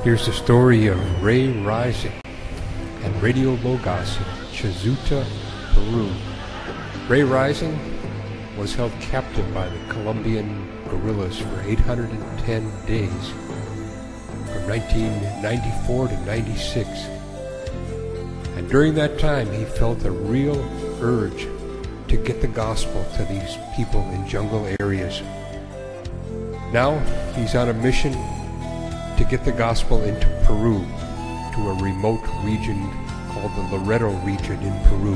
Here's the story of Ray Rising and Radio Logos in Chazuta, Peru. Ray Rising was held captive by the Colombian guerrillas for 810 days, from 1994 to 96. And during that time, he felt a real urge to get the gospel to these people in jungle areas. Now, he's on a mission to get the gospel into Peru, to a remote region called the Loreto region in Peru,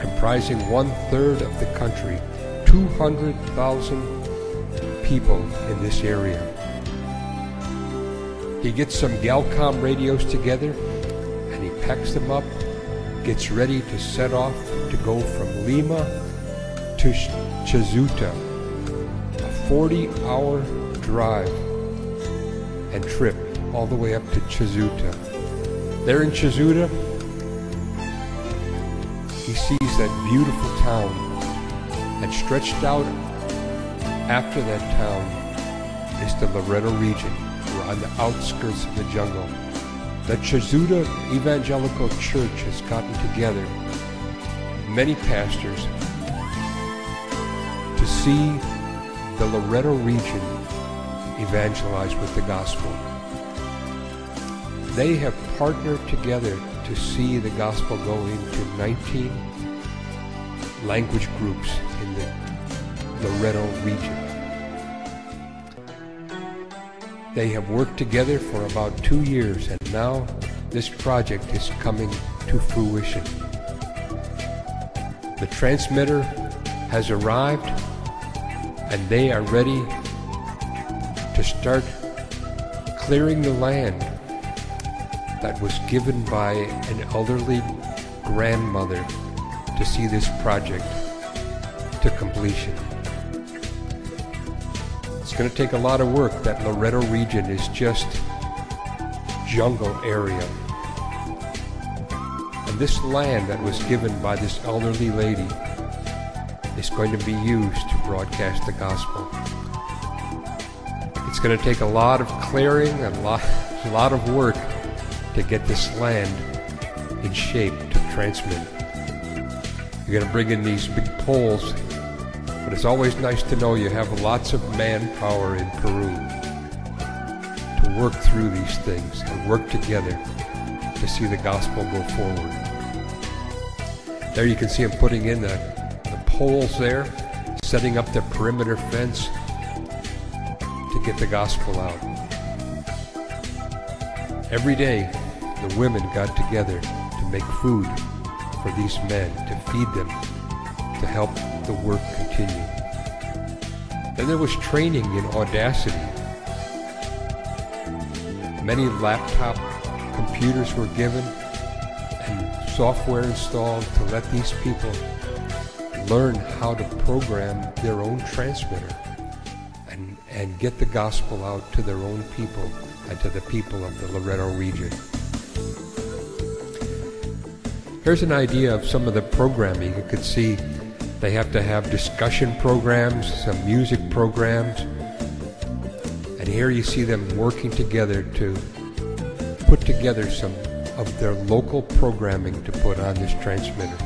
comprising 1/3 of the country, 200,000 people in this area. He gets some Galcom radios together and he packs them up, gets ready to set off to go from Lima to Chazuta, a 40-hour drive and trip all the way up to Chazuta. There in Chazuta, he sees that beautiful town, and stretched out after that town is the Loreto region. We're on the outskirts of the jungle. The Chazuta Evangelical Church has gotten together many pastors to see the Loreto region evangelized with the gospel. They have partnered together to see the gospel go into 19 language groups in the Loreto region. They have worked together for about 2 years, and now this project is coming to fruition. The transmitter has arrived, and they are ready to start clearing the land that was given by an elderly grandmother to see this project to completion. It's going to take a lot of work. That Loreto region is just jungle area. And this land that was given by this elderly lady is going to be used to broadcast the gospel. It's going to take a lot of clearing and a lot of work to get this land in shape to transmit. You're going to bring in these big poles, but it's always nice to know you have lots of manpower in Peru to work through these things and work together to see the gospel go forward. There you can see them putting in the poles there, setting up the perimeter fence to get the gospel out. Every day, the women got together to make food for these men, to feed them, to help the work continue. Then there was training in Audacity. Many laptop computers were given and software installed to let these people learn how to program their own transmitter and get the gospel out to their own people and to the people of the Loreto region. Here's an idea of some of the programming. You could see they have to have discussion programs, some music programs, and here you see them working together to put together some of their local programming to put on this transmitter.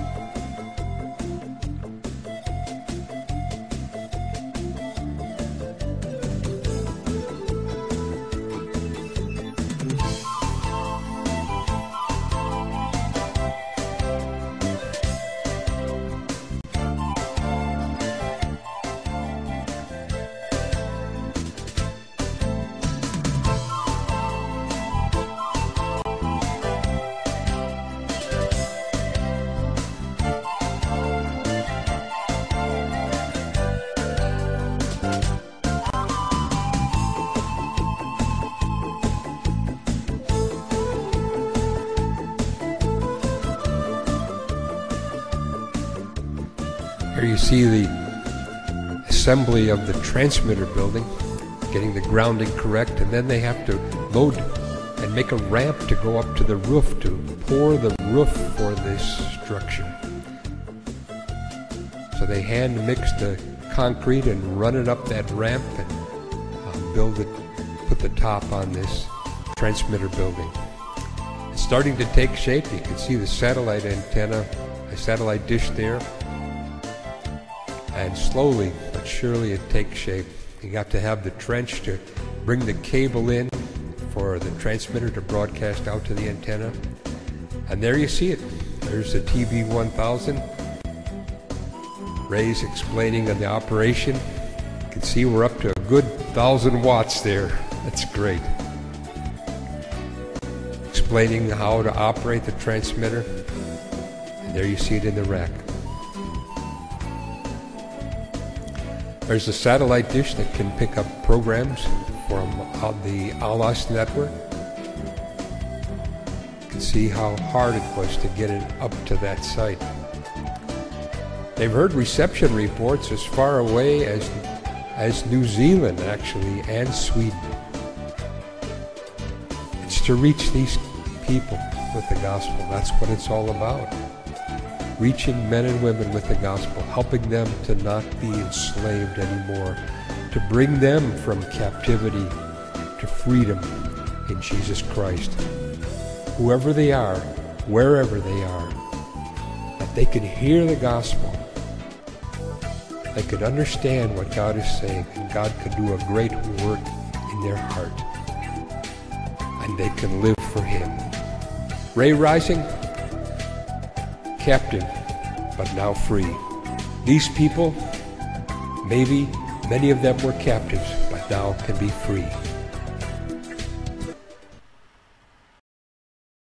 Here you see the assembly of the transmitter building, getting the grounding correct, and then they have to load and make a ramp to go up to the roof to pour the roof for this structure. So they hand mix the concrete and run it up that ramp and build it, put the top on this transmitter building. It's starting to take shape. You can see the satellite antenna, a satellite dish there. And slowly but surely it takes shape. You got to have the trench to bring the cable in for the transmitter to broadcast out to the antenna. And there you see it. There's the TB1000. Ray's explaining on the operation. You can see we're up to a good 1,000 watts there. That's great. Explaining how to operate the transmitter. And there you see it in the rack. There's a satellite dish that can pick up programs from the ALAS network. You can see how hard it was to get it up to that site. They've heard reception reports as far away as New Zealand, actually, and Sweden. It's to reach these people with the gospel. That's what it's all about. Reaching men and women with the gospel, helping them to not be enslaved anymore, to bring them from captivity to freedom in Jesus Christ. Whoever they are, wherever they are, that they can hear the gospel, they could understand what God is saying, and God could do a great work in their heart, and they can live for Him. Ray Rising, captive, but now free. These people, maybe many of them were captives, but now can be free.